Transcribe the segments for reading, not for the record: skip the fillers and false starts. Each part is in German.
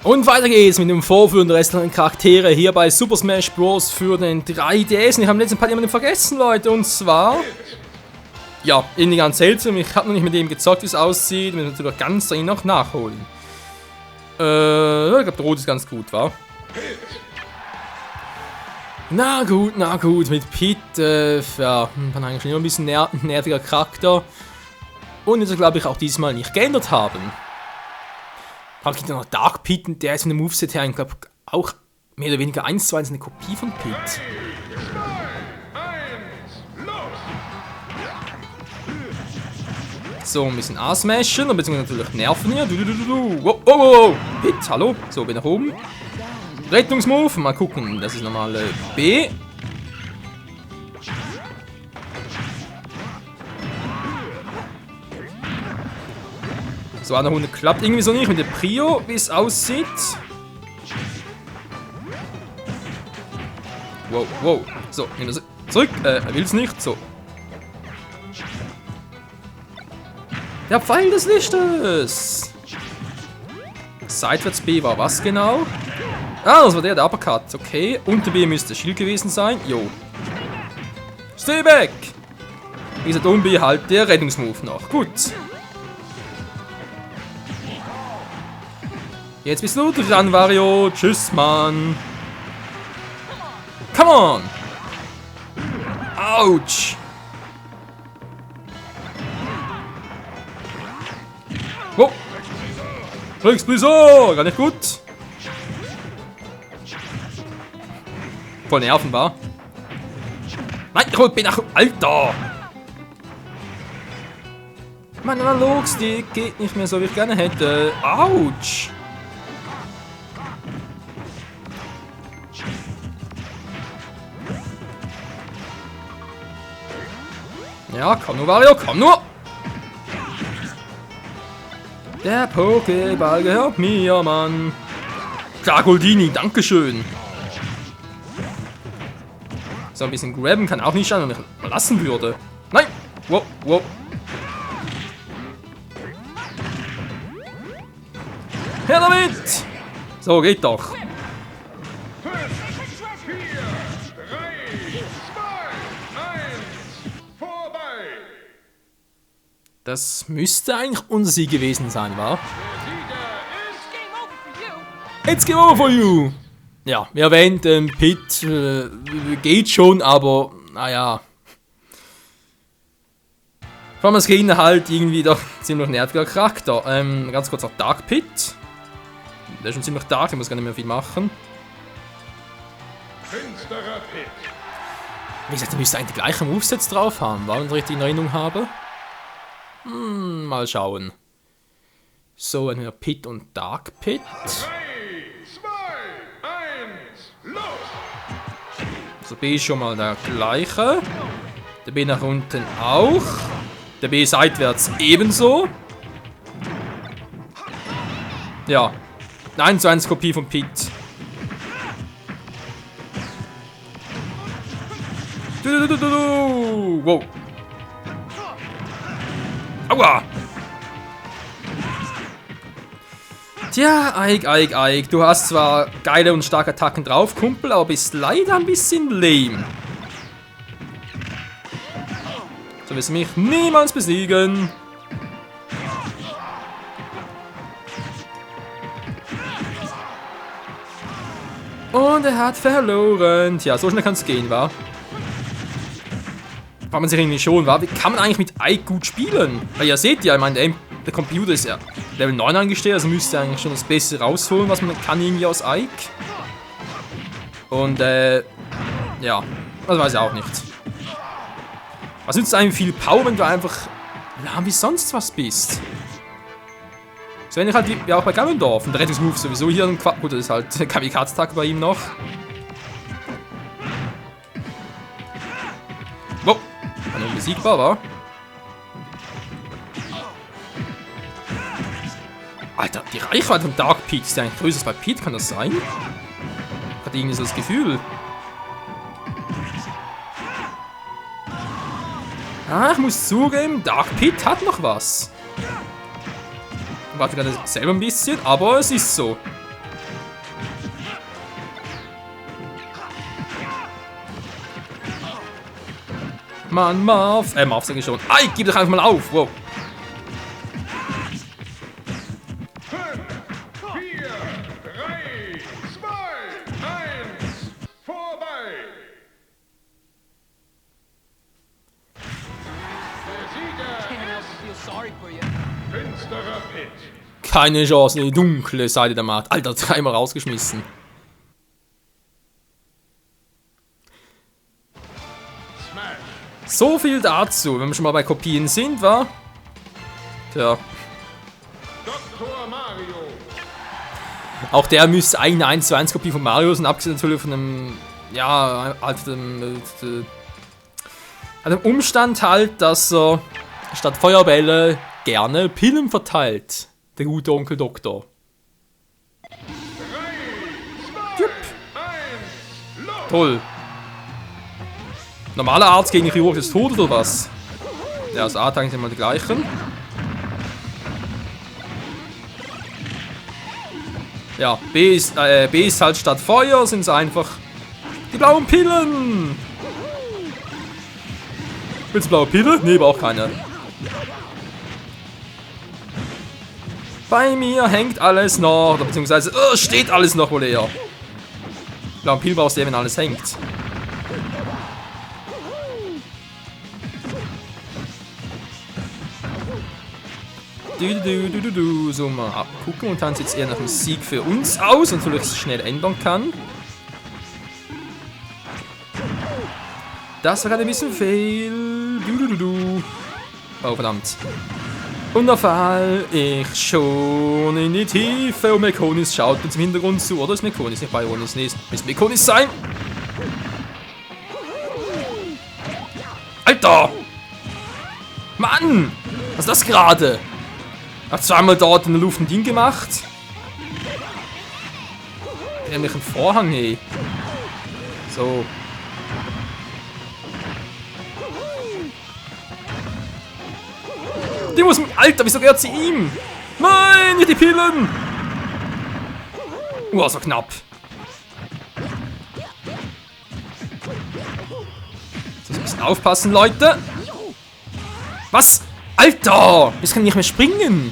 Und weiter geht's mit dem Vorführen der restlichen Charaktere hier bei Super Smash Bros. Für den 3DS. Und ich habe im letzten Part jemanden vergessen, Leute. Und zwar... Ja, irgendwie ganz seltsam. Ich habe noch nicht mit dem gezockt, wie es aussieht. Wir müssen natürlich ganz dringend noch nachholen. Ich glaube, der Rot ist ganz gut, wa? Na gut. Mit Pit, ja, kann eigentlich schon immer ein bisschen nerviger Charakter. Und jetzt glaube ich auch diesmal nicht geändert haben. Dann gibt es noch Dark Pit, und der ist von dem Moveset her, ich glaube, auch mehr oder weniger 1:1 eine Kopie von Pit. So, ein bisschen A-Smashen, beziehungsweise natürlich nerven hier. Oh, Pit, hallo. So, bin nach oben. Rettungsmove, mal gucken, das ist normale B. So, eine Runde klappt irgendwie so nicht mit der Prio, wie es aussieht. Wow. So, nehmen wir zurück. Er will es nicht. So. Der Pfeil des Lichtes. Seitwärts B war was genau? Ah, das war der Uppercut. Okay. Unter B müsste Shield gewesen sein. Jo. Stay back. Wie gesagt, um B halt der Rettungsmove noch. Gut. Jetzt bist du dran, Wario. Tschüss, Mann. Come on. Autsch. Wow. Blizzard. Gar nicht gut. Voll Nerven war. Nein, ich bin nach... Alter. Mein Analogstick geht nicht mehr so, wie ich gerne hätte. Autsch. Ja, komm nur, Wario, komm nur! Der Pokéball gehört mir, Mann. Klar, Goldini, dankeschön. So, ein bisschen grabben kann auch nicht schaden, wenn ich mal lassen würde. Nein! Wow. Her damit! So, geht doch. Das müsste eigentlich unser Sieg gewesen sein, wa? It's game over for you! Ja, wie erwähnt, Pit geht schon, aber naja. Vor allem das Gegner halt irgendwie doch ziemlich nerviger Charakter. Ganz kurz auch Dark Pit. Der ist schon ziemlich dark, ich muss gar nicht mehr viel machen. Wie gesagt, der müsste eigentlich die gleichen Movesets drauf haben, wenn ich richtig in Erinnerung habe. Mal schauen. So, entweder Pit und Dark Pit. 3, 2, 1, los! So, B ist schon mal der gleiche. Der B nach unten auch. Der B seitwärts ebenso. Ja. 1:1 Kopie von Pit. Wow. Aua! Tja, Ike, du hast zwar geile und starke Attacken drauf, Kumpel, aber bist leider ein bisschen lame. So wirst du mich niemals besiegen. Und er hat verloren. Tja, so schnell kann es gehen, wa? War man sich irgendwie schon, wa? Wie kann man eigentlich mit Ike gut spielen? Weil ihr seht ja, ich meine, der Computer ist ja Level 9 eingestellt, also müsste eigentlich schon das Beste rausholen, was man kann irgendwie aus Ike. Und, ja, das weiß ich auch nicht. Was nützt eigentlich viel Power, wenn du einfach lahm wie sonst was bist? So ähnlich halt wie auch bei Ganondorf. Und der Rettungsmove sowieso hier ein Gut, das ist halt Kamikaze-Attack bei ihm noch. Wow, war nur unbesiegbar, war. Alter, die Reichweite von Dark Pit ist ja eigentlich größer als bei Pit, kann das sein? Ich hatte irgendwie so das Gefühl. Ah, ich muss zugeben, Dark Pit hat noch was. Ich warte gerade selber ein bisschen, aber es ist so. Mann, Marv. Marv sag ich schon. Ei, gib doch einfach mal auf. Wow. 5, 4, 3, 2, 1, vorbei! Der Sieger ist finsterer Pit. Keine Chance, die dunkle Seite der Macht. Alter, dreimal rausgeschmissen. So viel dazu, wenn wir schon mal bei Kopien sind, wa? Tja. Dr. Mario. Auch der müsste eigentlich eine 1:1 Kopie von Mario sein, abgesehen natürlich von einem, ja, halt dem Umstand halt, dass er statt Feuerbälle gerne Pillen verteilt. Der gute Onkel Doktor. 3, 2, 1, los! Toll. Normaler Arzt gegen Chirurg des Todes oder was? Ja, das A-Tank sind immer die gleichen. Ja, B ist halt statt Feuer, sind es einfach die blauen Pillen. Willst du blaue Pille? Nee, aber auch keine. Bei mir hängt alles noch, oder beziehungsweise steht alles noch wohl eher. Blauen Pillen brauchst du wenn alles hängt. So, mal abgucken und dann sieht es eher nach einem Sieg für uns aus und natürlich schnell ändern kann. Das war gerade ein bisschen fail. Oh, verdammt. Und da fall ich schon in die Tiefe und Mekonis schaut uns im Hintergrund zu. Oder ist Mekonis nicht bei uns? Nee, muss Mekonis sein. Alter! Mann! Was ist das gerade? Hat zweimal dort in der Luft ein Ding gemacht. Nämlich ein Vorhang, ey. So. Die muss... Alter, wieso gehört sie ihm? Nein, nicht die Pillen! So knapp. So, ein bisschen aufpassen, Leute. Was? Alter! Jetzt kann ich nicht mehr springen.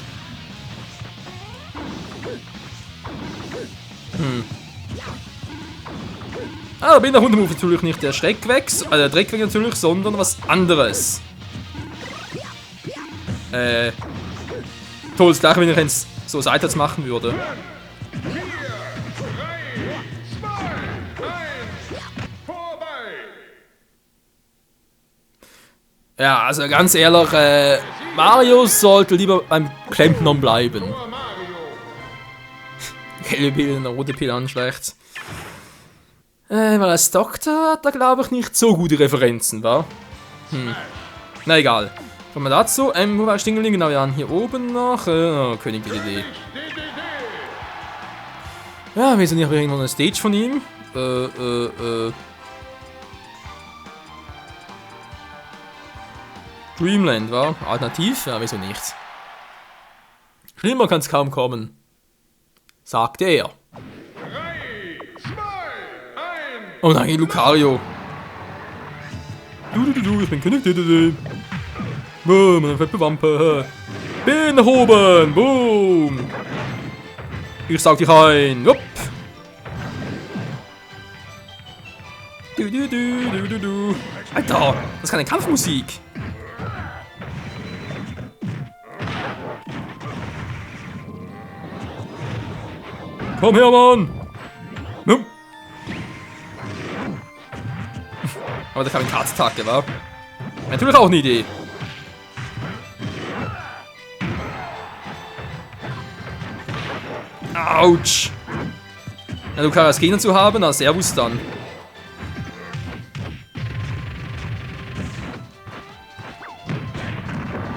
Aber bin der Hundemove natürlich nicht der Dreck weg natürlich, sondern was anderes. Toll, das gleiche, wenn ich jetzt so seitwärts machen würde. 4, 3, 2, 1, vorbei! Ja, also ganz ehrlich, Mario sollte lieber beim Klempnern bleiben. Dr. Mario. Gelbe Pille, rote Pille anschleicht. Weil als Doktor hat er, glaube ich, nicht so gute Referenzen, wa? Na egal. Kommen wir dazu. Wo war Stingeling? Genau, wir haben hier oben noch. König der Idee. Ja, wir sind hier irgendwo eine Stage von ihm. Dreamland, war alternativ? Ja, wieso nicht? Schlimmer kann es kaum kommen, sagte er. 3, 2, 1. Oh nein, Lucario. Ich bin König der Boom, eine fette Wampe. Bin nach oben. Boom. Ich saug dich ein. Upp. Alter, das ist keine Kampfmusik. Komm her, Mann. Nope. Aber da kam ein Kartstag, der war. Natürlich auch eine Idee. Autsch. Ja, du kannst Gegner zu haben, na servus dann.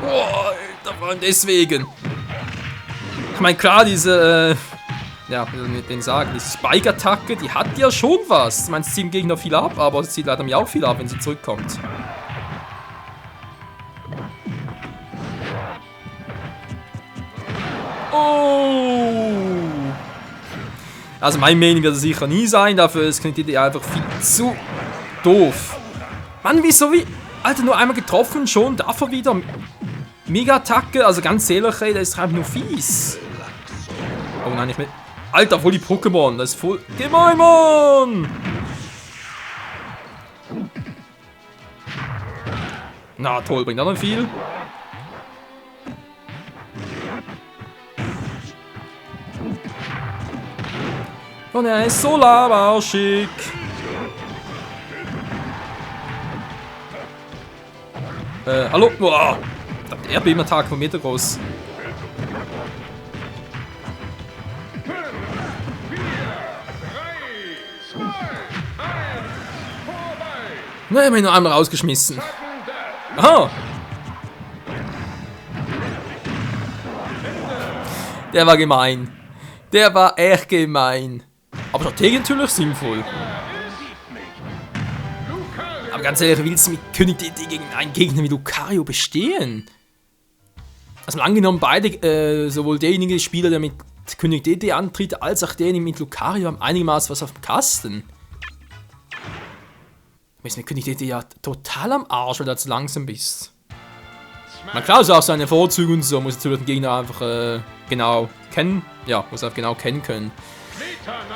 Boah, Alter, vor allem deswegen. Ich meine, klar, diese, ja, wie soll ich denn sagen, diese Spike-Attacke, die hat ja schon was. Ich meine, sie zieht dem Gegner viel ab, aber sie zieht leider mir auch viel ab, wenn sie zurückkommt. Oh! Also mein Mening wird es sicher nie sein, dafür ist die Idee einfach viel zu doof. Mann, wieso wie... Alter, nur einmal getroffen, schon davor wieder. Mega-Attacke, also ganz ehrlich, ey, das ist einfach nur fies. Oh nein, nicht mehr. Alter, voll die Pokémon, das ist voll gemein, Mann! Na toll, bringt auch noch viel. Und er ist so laberschig. Hallo? Boah. Der Erdbebenattack von Meter groß. Na, ich hab ihn nur einmal rausgeschmissen. Aha! Der war gemein. Der war echt gemein. Aber strategisch natürlich sinnvoll. Aber ganz ehrlich, willst du mit König DD gegen einen Gegner wie Lucario bestehen? Also angenommen, beide, sowohl derjenige Spieler, der mit König DD antritt, als auch derjenige mit Lucario haben einigermaßen was auf dem Kasten. Du bist mit König DD ja total am Arsch, weil du zu langsam bist. Na klar, ist auch seine Vorzüge und so, muss natürlich den Gegner einfach genau kennen. Ja, muss er genau kennen können.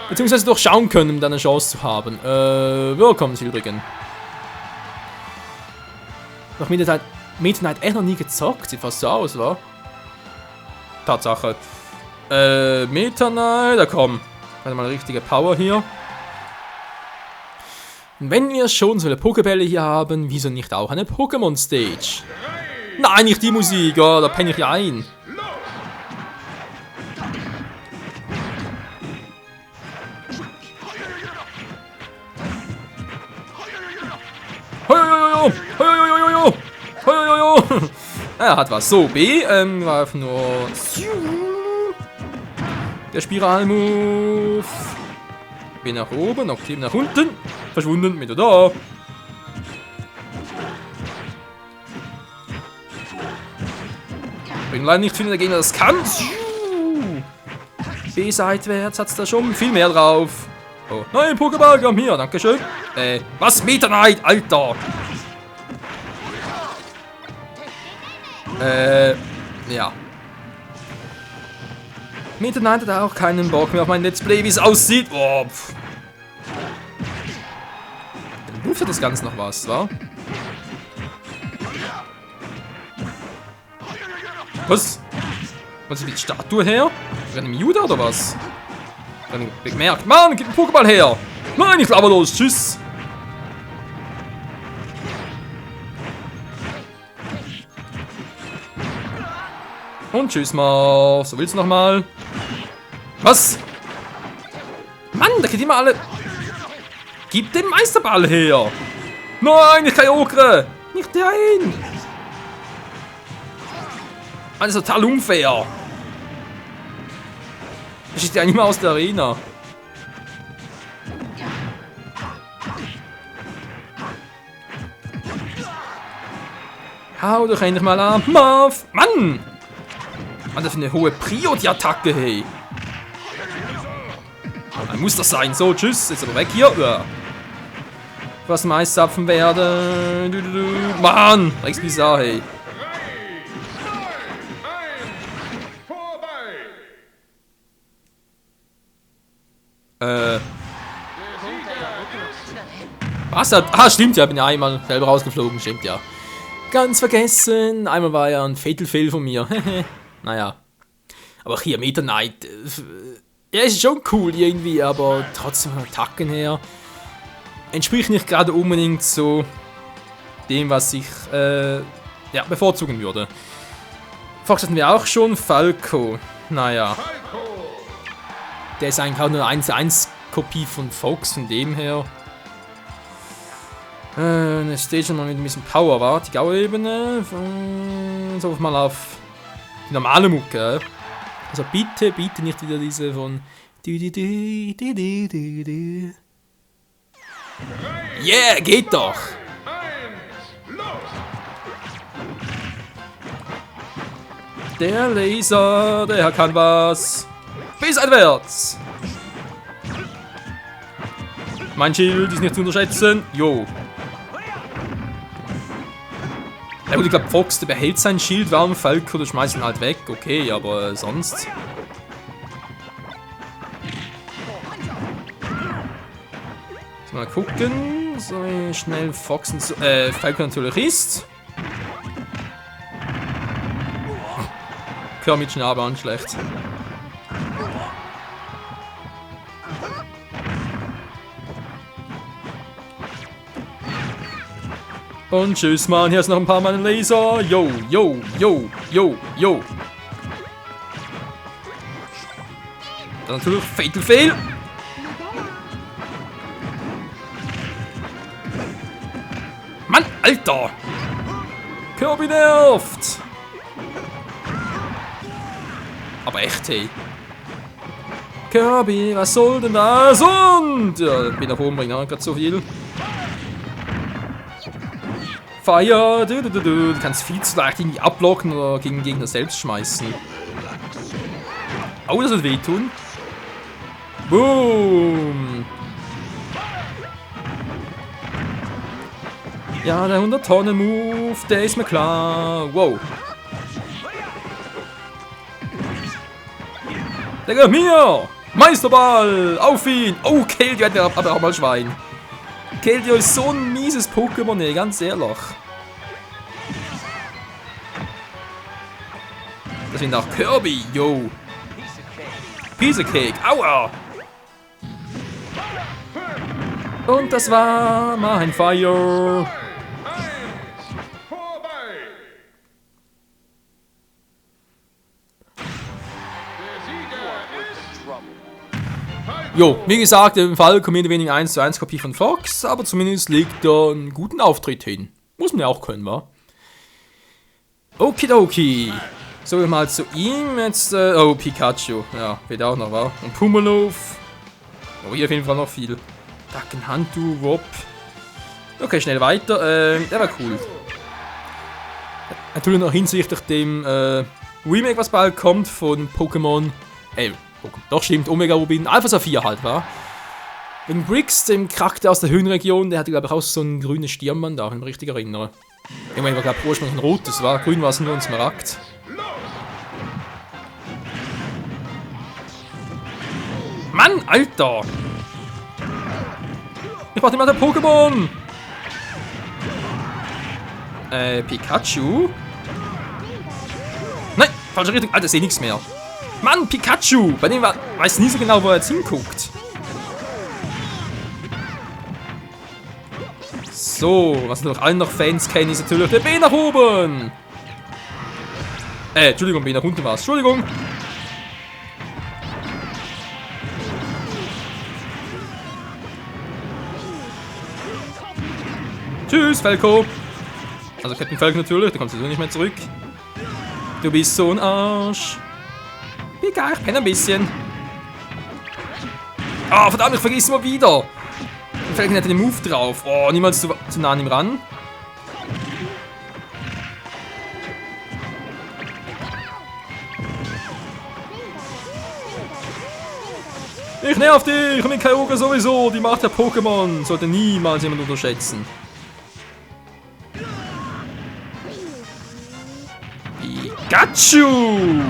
Beziehungsweise doch schauen können, um dann eine Chance zu haben. Willkommen, Silbrigen. Noch Meta Knight echt noch nie gezockt, sieht fast so aus, wa? Tatsache. Meta Knight, da komm. Warte mal, richtige Power hier. Und wenn wir schon so eine Pokébälle hier haben, wieso nicht auch eine Pokémon-Stage? Nein, nicht die Musik, oh, da penne ich ja ein. Er hat was. So, B, war einfach nur der Spiralmove. B nach oben, okay, nach unten. Verschwunden, mit da. Ich bin leider nicht viel, der Gegner das kann. B seitwärts hat's da schon viel mehr drauf. Oh, nein, Pokéball, komm hier, dankeschön. Was? Meta Knight, Alter! Ja. Meta Knight hat auch keinen Bock mehr auf mein Let's Play, wie es aussieht. Oh, pff. Dann ruft das Ganze noch was, wa? Was? Was ist die Statue her? Ist das ein Juda oder was? Dann bemerkt, Mann, gib den Pokéball her! Nein, ich laber los, tschüss! Und tschüss mal. So willst du nochmal. Was? Mann, da geht immer alle. Gib den Meisterball her! Nein, ich kann Okre! Nicht rein! Alles total unfair! Das ist ja nicht mehr aus der Arena. Hau doch endlich mal an. Marv! Mann! Mann, das ist eine hohe Prio, die Attacke, hey. Dann muss das sein. So, tschüss. Jetzt aber weg hier. Ja. Was Meisterzapfen werden. Mann! Rechts bizarr, hey. Was? Ah, stimmt ja. Bin ja einmal selber rausgeflogen. Stimmt ja. Ganz vergessen. Einmal war ja ein Fatal Fail von mir. Naja. Aber hier, Meta Knight. Ja, ist schon cool irgendwie, aber trotzdem von Attacken her. Entspricht nicht gerade unbedingt so dem, was ich ja, bevorzugen würde. Fox hatten wir auch schon. Falco. Naja. Der ist eigentlich auch nur eine 1:1-Kopie von Fox, von dem her. Eine Stage mal mit ein bisschen Power war. Die Gau-Ebene. So mal auf die normale Mucke. Also bitte nicht wieder diese von. Yeah, geht doch! Der Laser, der kann was. Bis einwärts! Mein Schild ist nicht zu unterschätzen. Jo. Ja gut, ich glaube Fox, der behält sein Schild, warum Falco, der schmeißt ihn halt weg. Okay, aber sonst... Mal gucken, so wie schnell Fox und Falco natürlich ist. Kermit Schnabel an, schlecht. Und tschüss, Mann, hier ist noch ein paar Mal ein Laser. Yo, yo, yo, yo, yo. Dann natürlich Fatal Fail. Mann, Alter! Kirby nervt! Aber echt, hey. Kirby, was soll denn das? Und... Ja, bin nach oben bringen, gerade so viel. Fire! Du kannst viel zu leicht irgendwie abblocken oder gegen den Gegner selbst schmeißen. Oh, das wird wehtun. Boom! Ja, der 100-Tonnen-Move, der ist mir klar. Wow. Der gehört mir! Meisterball! Auf ihn! Oh, Keldeo hat aber auch mal Schwein. Keldeo ist so ein mieses Pokémon, ey, ganz ehrlich. Das sind auch Kirby, yo. Piece of Cake, aua! Und das war mein Fire. Jo, wie gesagt, im Fall kommt mehr oder weniger 1:1 Kopie von Fox, aber zumindest legt er einen guten Auftritt hin. Muss man ja auch können, wa? Okidoki. So, mal zu ihm jetzt, oh, Pikachu. Ja, wird auch noch, wa? Und Pummeluff. Oh, hier auf jeden Fall noch viel. Dacken, Hantu, Wop. Okay, schnell weiter. Der war cool. Natürlich noch hinsichtlich dem, Remake, was bald kommt von Pokémon. Doch stimmt, Omega Rubin, Alpha Saphir halt, wa? Wegen Briggs, dem Charakter aus der Höhenregion, der hatte, glaube ich, auch so ein grünes Stirnband da, wenn ich mich richtig erinnere. Irgendwann war, glaube ich, ursprünglich ein rotes, war. Grün war es nur ein Smaragd. Mann, Alter! Ich brauch nicht mal der Pokémon! Pikachu? Nein, falsche Richtung. Alter, ich seh nichts mehr. Mann, Pikachu! Bei dem weiß nie so genau, wo er jetzt hinguckt. So, was noch allen noch Fans kennen, ist natürlich der B nach oben! Entschuldigung, B nach unten war's. Entschuldigung! Tschüss, Falco! Also Captain Falco natürlich, da kommst du nicht mehr zurück. Du bist so ein Arsch. Egal, ich penne ein bisschen. Ah, oh, verdammt, ich vergesse mal wieder. Falco hat den Move drauf. Oh, niemals zu nah an ihm ran. Ich nerv dich mit Kyogre sowieso. Die Macht der Pokémon sollte niemals jemand unterschätzen. Pikachu!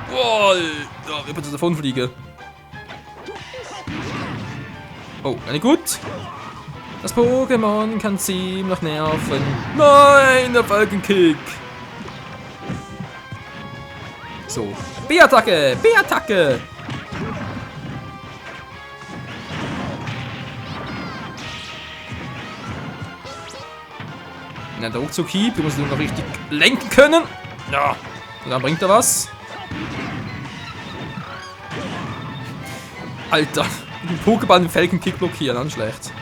Wow, ja, wie ich davon fliege. Oh, nicht gut. Das Pokémon kann ziemlich nerven. Nein, der Falkenkick. So, B-Attacke, B-Attacke. Na, der Ruckzuck-Hieb, du musst ihn noch richtig lenken können. Ja, und dann bringt er was. Alter, den Pokéball den Falkenkick blockieren, dann schlecht.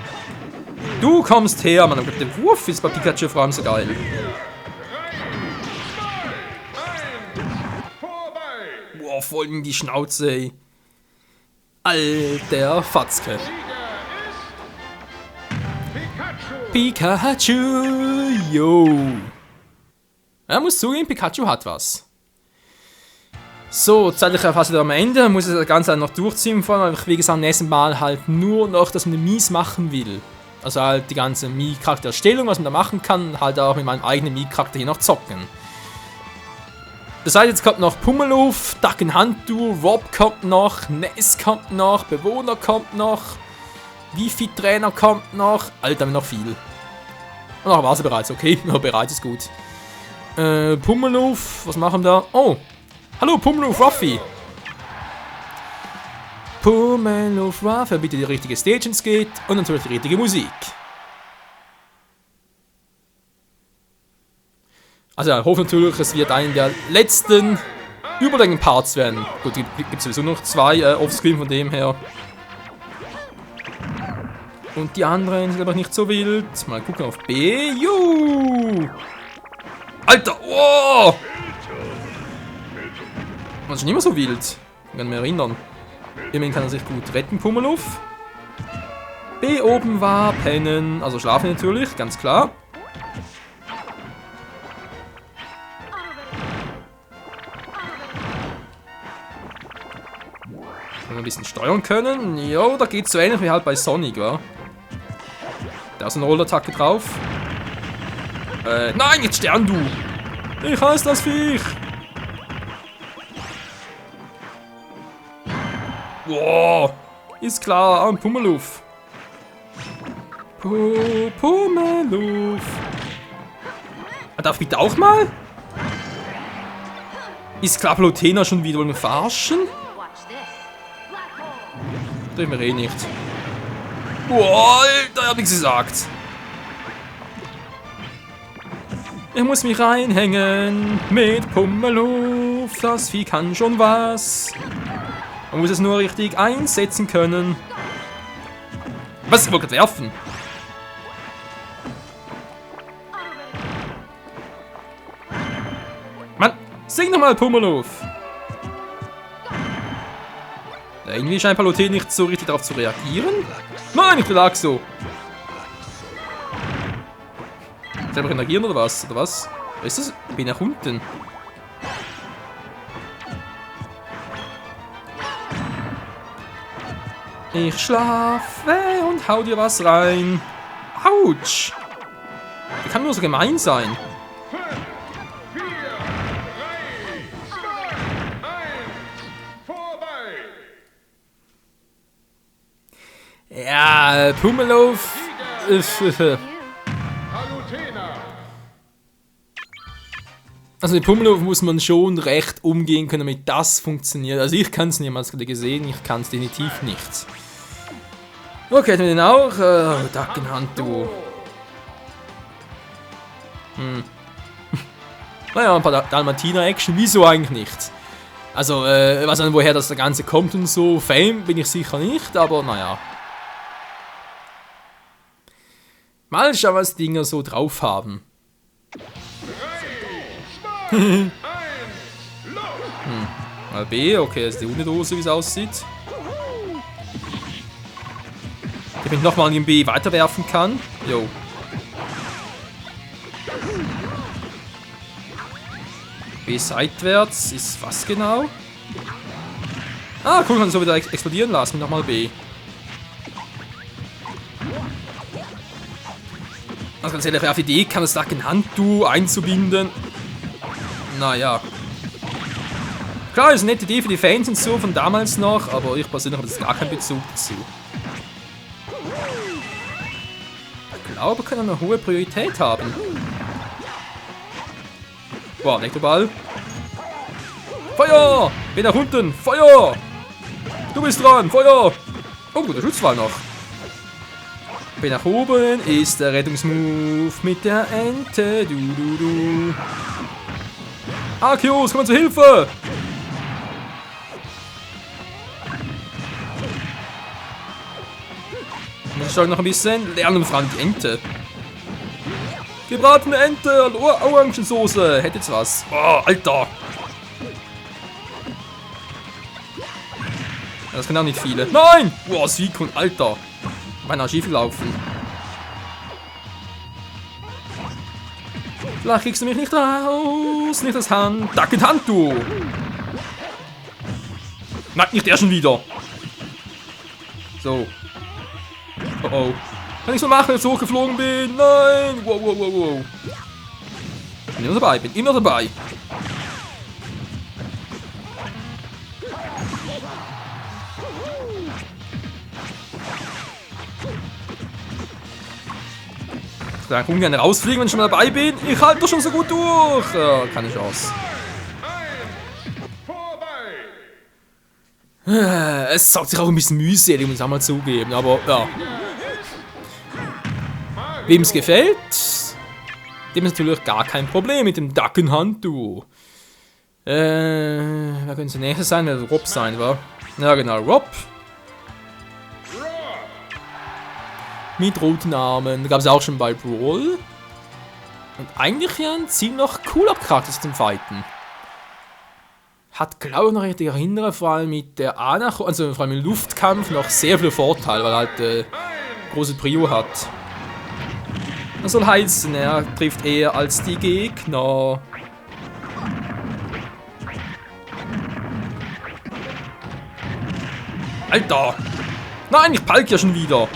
Du kommst her, Mann. Der Wurf ist bei Pikachu vor allem so geil. Boah, voll in die Schnauze, ey. Alter Fatzke. Pikachu, yo. Er muss zugeben, Pikachu hat was. So, zeitlich fast wieder am Ende. Muss das Ganze noch durchziehen, vor allem, wie gesagt, am nächsten Mal halt nur noch, dass man den Mies machen will. Also halt die ganze Mii-Charaktererstellung, was man da machen kann, halt auch mit meinem eigenen Mii-Charakter hier noch zocken. Das heißt, jetzt kommt noch Pummeluff, Duck in Handschuh, Rob kommt noch, Ness kommt noch, Bewohner kommt noch, Wifi-Trainer kommt noch, Alter, noch viel. Und auch war sie bereits, okay, ja, bereit ist gut. Pummeluff, was machen wir da? Oh, hallo Pummeluff, Ruffy. Pummeluff, Ruffy, bitte die richtige Stage geht und natürlich die richtige Musik. Also ja, ich hoffe natürlich, es wird einer der letzten überlegenen Parts werden. Gut, gibt sowieso noch 2 Offscreen von dem her. Und die anderen sind aber nicht so wild. Mal gucken auf B. Juhu! Alter! Oh! Das ist schon immer so wild. Ich kann mich erinnern. Immerhin kann er sich gut retten, Pummeluff. B oben war pennen. Also schlafen natürlich, ganz klar. Ein bisschen steuern können. Jo, da geht's so ähnlich wie halt bei Sonic, wa? Da ist eine Rollattacke drauf. Nein, jetzt stern du! Ich hasse das Viech! Wow! Ist klar, ein Pummeluff. Pummeluff. Darf bitte auch mal? Ist klar, Palutena schon wieder wollen wir verarschen? Das mir eh nicht. Boah, Alter, hab ich's gesagt. Ich muss mich reinhängen mit Pummeluff. Das Vieh kann schon was. Man muss es nur richtig einsetzen können. Was? Ich wollte gerade werfen. Mann, sing doch mal Pummeluff. Irgendwie scheint Palutena nicht so richtig darauf zu reagieren. Nein, ich lag so. Selber reagieren oder was? Oder was? Was ist das? Ich bin nach unten. Ich schlafe und hau dir was rein. Autsch! Die kann nur so gemein sein. 5, 4, 3, 2, 1, vorbei! Ja, Pummeluff. Palutena! Also mit Pummeluff muss man schon recht umgehen können, damit das funktioniert. Also ich kann es niemals gerade gesehen, ich kann es definitiv nicht. Okay, hätten wir den auch? Duck in Hand, du. Naja, ein paar Dalmatiner-Action, wieso eigentlich nicht? Also, ich weiß nicht, woher das Ganze kommt und so. Fame bin ich sicher nicht, aber naja. Mal schauen, was die Dinger so drauf haben. 3, 2, 1, los! Mal B, okay, das ist die Hundedose, wie es aussieht. Damit ich nochmal an den B weiterwerfen kann. Jo. B seitwärts ist was genau? Ah, cool, kann so wieder explodieren lassen. Nochmal B. Also ganz ehrlich, auf Idee kann das Duck in Handtuch einzubinden. Naja. Klar, ist eine nette Idee für die Fans und so von damals noch, aber ich persönlich habe jetzt gar keinen Bezug dazu. Ich glaube, wir können eine hohe Priorität haben. Boah, Elektroball. Feuer! Geh nach unten! Feuer! Du bist dran! Feuer! Oh, guter Schutzwall noch. Bin nach oben ist der Rettungsmove mit der Ente. Du. Arceus, komm mal zur Hilfe! Muss ich noch ein bisschen lernen, vor allem die Ente. Gebratene Ente und Orangensoße. Hätte jetzt was. Oh, Alter. Ja, das können auch nicht viele. Nein! Boah, Suicune, Alter. Beinahe schief gelaufen. Vielleicht kriegst du mich nicht raus. Nicht das Hand. Duck in Hand, du. Nein, nicht der schon wieder. So. Oh oh. Kann ich so machen, wenn ich so hochgeflogen bin? Nein! Wow, wow, wow, wow. Bin immer dabei, bin immer dabei. Dann kann ich gerne rausfliegen, wenn ich schon mal dabei bin. Ich halte doch schon so gut durch. Ja, keine Chance. Vorbei. Es saugt sich auch ein bisschen mühselig, muss ich auch mal zugeben. Aber ja. Wem es gefällt, dem ist natürlich gar kein Problem mit dem Duck in Hand, du. Wer könnte der nächste sein? Wer Rob sein, war? Ja, genau, Rob. Mit roten Armen. Da gab es auch schon bei Brawl. Und eigentlich ja ein ziemlich cooler Charakter zum Fighten. Hat, glaube ich, noch richtig erinnere, vor allem mit der also vor allem im Luftkampf noch sehr viele Vorteile, weil er halt große Prio hat. Das soll heißen, er trifft eher als die Gegner. Alter! Nein, ich palk ja schon wieder!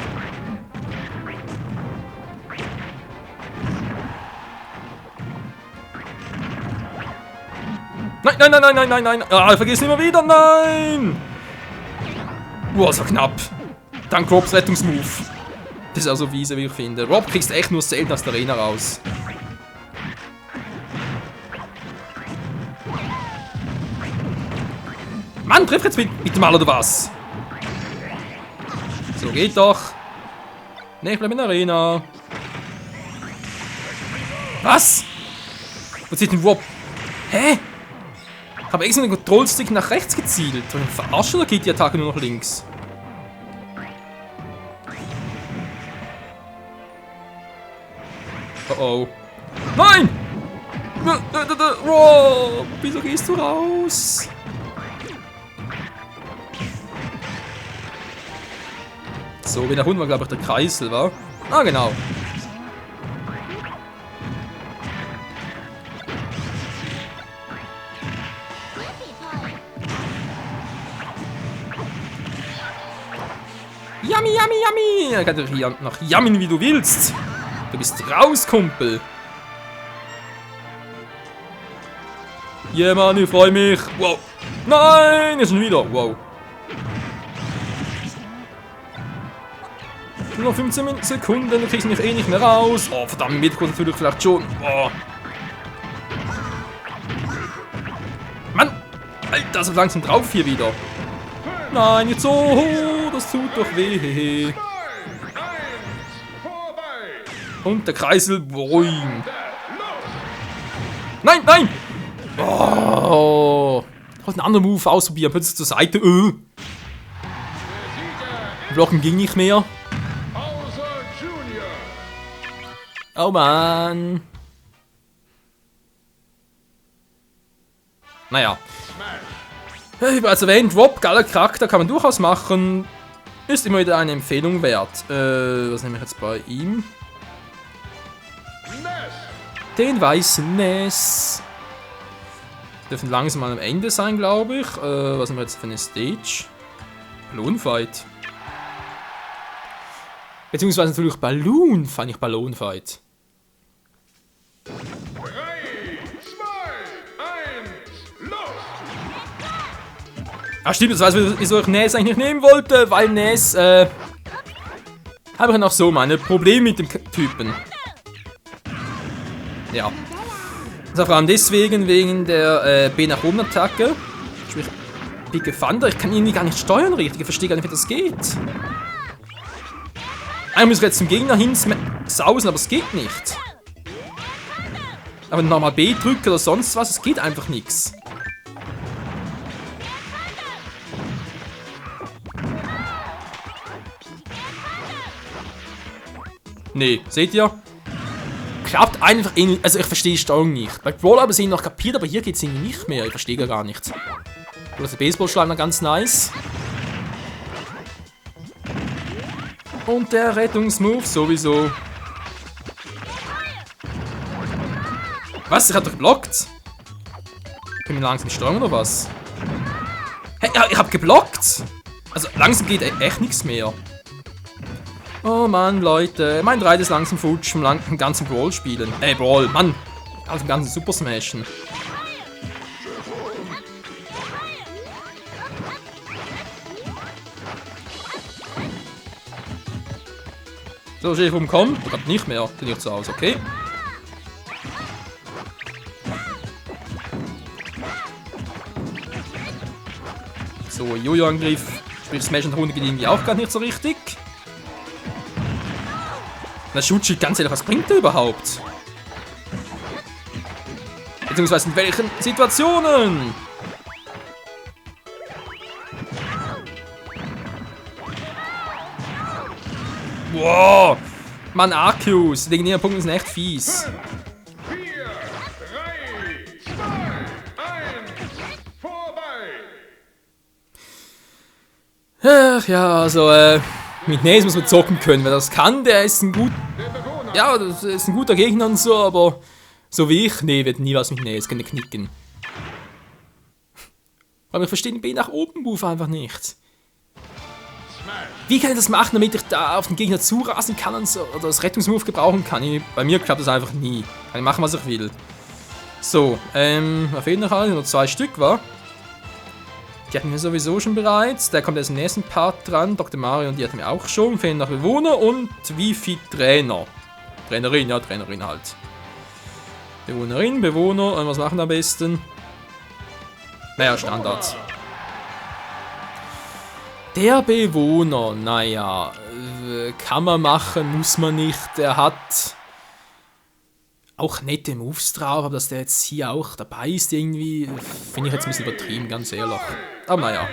Nein, nein, nein, nein, nein, nein, nein! Ah, vergiss nicht mehr wieder, nein! Boah, das war knapp. Dank Robs Rettungsmove. Das ist also weise, wie ich finde. Rob kriegst echt nur selten aus der Arena raus. Mann, treff jetzt bitte mal, oder was? So, geht doch. Ne, ich bleib in der Arena. Was? Wo zieht denn Rob? Hä? Ich habe extra den Kontrollstick nach rechts gezielt. Soll ich mich verarschen oder geht die Attacke nur nach links? Oh oh. Nein! Rob, wieso gehst du raus? So, wie der Hund war, glaube ich, der Kreisel, war? Ah, genau. Yummy, yummy, yummy! Er kann dich hier noch yummen, wie du willst. Du bist raus, Kumpel. Yeah, Mann, ich freue mich. Wow. Nein, ist schon wieder. Wow. Nur noch 15 Sekunden, dann kriegst du mich eh nicht mehr raus. Oh, verdammt, mit Midcourt natürlich vielleicht schon. Oh. Mann! Alter, so langsam drauf hier wieder. Nein, nicht so. Das tut doch weh. Und der Kreisel. Boing. Nein, nein! Oh. Ich wollte einen anderen Move ausprobieren. Plötzlich zur Seite. Blocken ging nicht mehr. Oh Mann. Naja. Ich habe bereits erwähnt, Rob, geiler Charakter, kann man durchaus machen. Ist immer wieder eine Empfehlung wert. Was nehme ich jetzt bei ihm? Den weißen Ness. Dürfen langsam mal am Ende sein, glaube ich. Was haben wir jetzt für eine Stage? Balloon Fight. Beziehungsweise natürlich Balloon Fight, nicht Balloon Fight. 3, 2, 1, los! Ah, stimmt, das weiß ich, wieso ich Ness eigentlich nicht nehmen wollte, weil Ness, habe ich noch so meine Probleme mit dem Typen. Ja. Also vor allem deswegen, wegen der B nach oben Attacke. Sprich, Picke Thunder, ich kann ihn gar nicht steuern richtig, ich verstehe gar nicht, wie das geht. Eigentlich müssen wir jetzt zum Gegner hin sausen, aber es geht nicht. Aber nochmal B drücken oder sonst was, es geht einfach nichts. Nee, seht ihr? Klappt einfach in. Also ich verstehe die Steuerung nicht. Bei Brawl habe ich es noch kapiert, aber hier geht es irgendwie nicht mehr. Ich verstehe gar nicht. Der Baseballschlag noch ganz nice. Und der Rettungsmove sowieso. Was? Ich hab doch geblockt? Können wir langsam steuern oder was? Hey, ich hab geblockt! Also langsam geht echt nichts mehr. Oh Mann, Leute. Mein 3 ist langsam futsch im ganzen Brawl spielen. Brawl, Mann. Also im ganzen Super Smashen. So, Chef, komm. Du kannst nicht mehr. Du nicht zu Hause, okay? So, Jojo-Angriff. Sprich, Smash und Runde geht irgendwie auch gar nicht so richtig. Na, Schutschi, ganz ehrlich, was bringt der überhaupt? Beziehungsweise in welchen Situationen? Wow! Mann, Arceus, die legendären Punkte sind echt fies. 4, 3, 2, 1, vorbei! Ach ja, also, mit Nes muss man zocken können. Wer das kann, der ist ein gut. Ja, das ist ein guter Gegner und so, aber so wie ich, nee, wird nie was mit Nes, kann knicken. Aber ich verstehe den B nach oben Move einfach nicht. Wie kann ich das machen, damit ich da auf den Gegner zurasen kann und so, oder das Rettungsmove gebrauchen kann? Bei mir klappt das einfach nie. Kann ich machen, was ich will. So, da fehlen noch alle, nur 2 Stück, wa? Die hatten wir sowieso schon bereits. Der kommt jetzt im nächsten Part dran. Dr. Mario und die hatten wir auch schon. Fehlen noch Bewohner und Wifi-Trainer. Trainerin, ja, Trainerin halt. Bewohnerin, Bewohner. Und was machen wir am besten? Naja, Standards. Der Bewohner, naja, kann man machen, muss man nicht. Der hat auch nette Moves drauf, aber dass der jetzt hier auch dabei ist irgendwie, finde ich jetzt ein bisschen übertrieben, ganz ehrlich. Aber naja.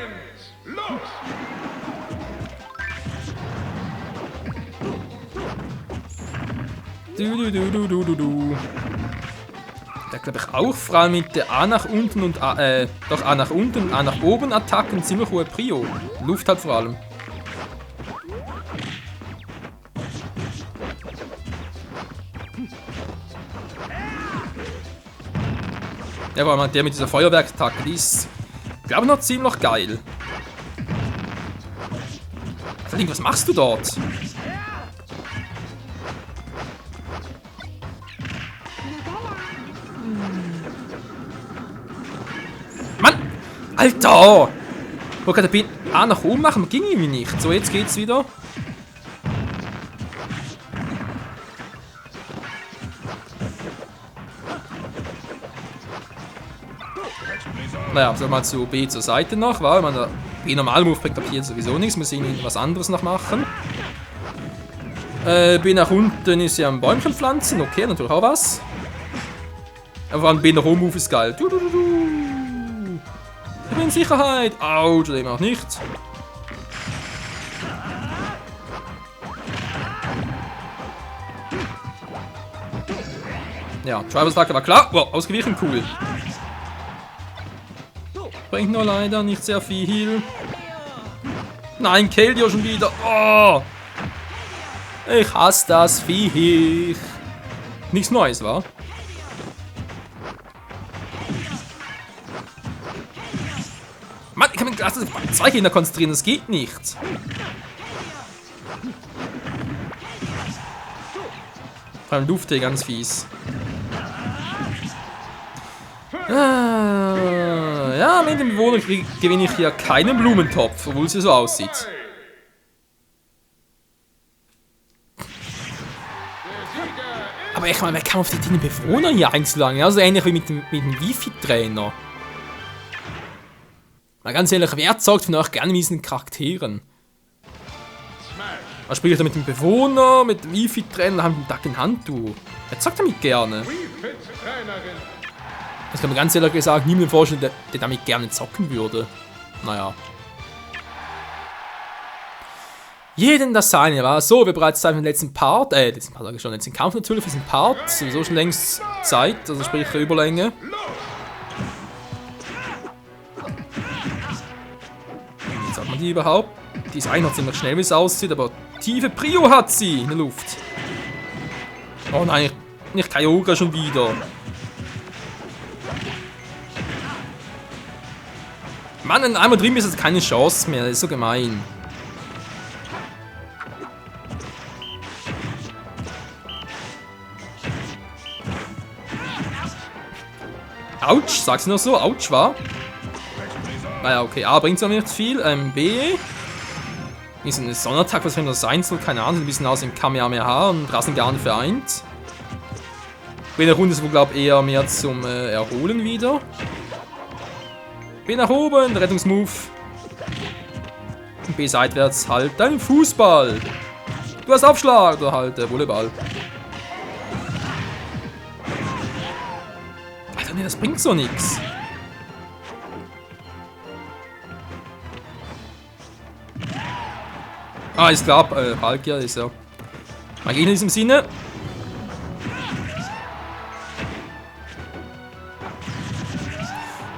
Der glaube ich auch, vor allem mit der A nach unten und doch A nach unten und A nach oben Attacken ziemlich hohe Prio. Luft halt vor allem. Ja, vor allem der mit dieser Feuerwerksattacke, die ist, glaube ich, noch ziemlich geil. Verling, was machst du dort? Mann! Alter! Ich wollte gerade den A nach oben machen, ging irgendwie nicht. So, jetzt geht's wieder. Naja, so mal zu B zur Seite noch, weil man der B normal Move bringt ab hier sowieso nichts, muss irgendwie was anderes noch machen. B nach unten ist ja ein Bäumchen pflanzen, okay, natürlich auch was. Aber ein B nach oben Move ist geil. Ich bin in Sicherheit. Autsch, dem auch nicht. Ja, Tribals Wacke war klar. Wow, ausgewichen, cool. Bringt nur leider nicht sehr viel. Nein, Keldeo schon wieder. Oh! Ich hasse das Viech. Nichts Neues, wa? Mann, ich kann mich auf 2 Gegner konzentrieren, das geht nicht. Vor allem Luft hier ganz fies. Ja, mit dem Bewohner gewinne ich hier keinen Blumentopf, obwohl es hier so aussieht. Aber ich meine, wer kann auf die Bewohner hier einzulangen? Also ähnlich wie mit dem Wifi-Trainer. Mal ganz ehrlich, wer zockt von euch gerne mit diesen Charakteren? Was spielt er mit dem Bewohner, mit dem Wifi-Trainer, haben den Duck in Hand, du? Wer zockt damit gerne? Das kann man ganz ehrlich gesagt niemandem vorstellen, der damit gerne zocken würde. Naja. Jeden das seine, war so, wir bereits seit dem letzten Part, letzten Kampf natürlich, für diesen Part, sowieso schon längst Zeit, also sprich Überlänge. Jetzt hat man die überhaupt. Die ist eigentlich noch ziemlich schnell, wie es aussieht, aber tiefe Prio hat sie in der Luft. Oh nein, nicht Kyogre schon wieder. Mann, wenn einmal drin ist es keine Chance mehr, das ist so gemein. Autsch, sag's nur so. Autsch, war. Naja, okay. A bringt zwar nicht viel. B. Ist eine Sonnenattacke, was immer das sein soll. Keine Ahnung. Ein bisschen aus dem Kamehameha und Rasengarn vereint. B nach unten ist wohl, glaube ich, eher mehr zum Erholen wieder. B nach oben, Rettungsmove. Und B seitwärts, halt deinen Fußball. Du hast Aufschlag oder halt Volleyball. Alter, nee, das bringt so nix. Ah, ist klar, Palkia ist ja Magie in diesem Sinne.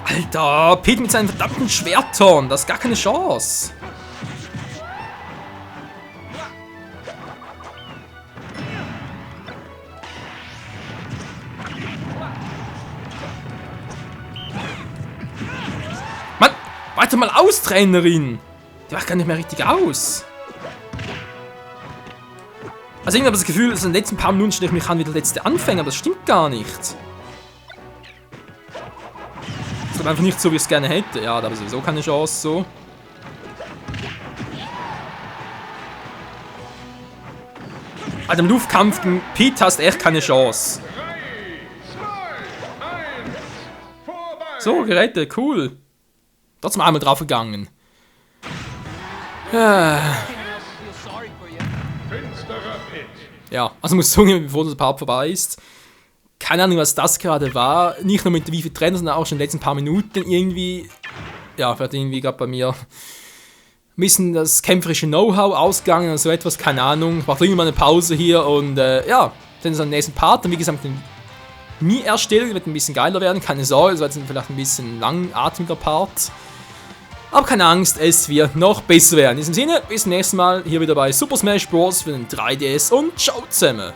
Alter, Pete mit seinen verdammten Schwertern, das ist gar keine Chance. Mann, weiter mal aus, Trainerin. Die macht gar nicht mehr richtig aus. Also irgendwie habe ich das Gefühl, dass in den letzten paar Minuten stelle ich mich an wie der letzte Anfänger, aber das stimmt gar nicht. Das ist einfach nicht so, wie ich es gerne hätte. Ja, da habe ich sowieso keine Chance, so. Also im Luftkampf gegen Pete hast du echt keine Chance. 3, 2, 1, vorbei. So, gerettet, cool. Trotzdem einmal draufgegangen. Ja. Finsterer Pit. Ja, also muss ich sagen, bevor das Part vorbei ist. Keine Ahnung, was das gerade war. Nicht nur mit wie viel Trainer, sondern auch schon in den letzten paar Minuten irgendwie. Ja, wird irgendwie gerade bei mir ein bisschen das kämpferische Know-how ausgegangen oder so etwas, keine Ahnung. Ich mache dringend mal eine Pause hier und ja, dann ist am nächsten Part. Und wie gesagt, den Mi-Erstellung wird ein bisschen geiler werden, keine Sorge, das war jetzt vielleicht ein bisschen langatmiger Part. Aber keine Angst, es wird noch besser werden. In diesem Sinne, bis zum nächsten Mal hier wieder bei Super Smash Bros. Für den 3DS und ciao zusammen!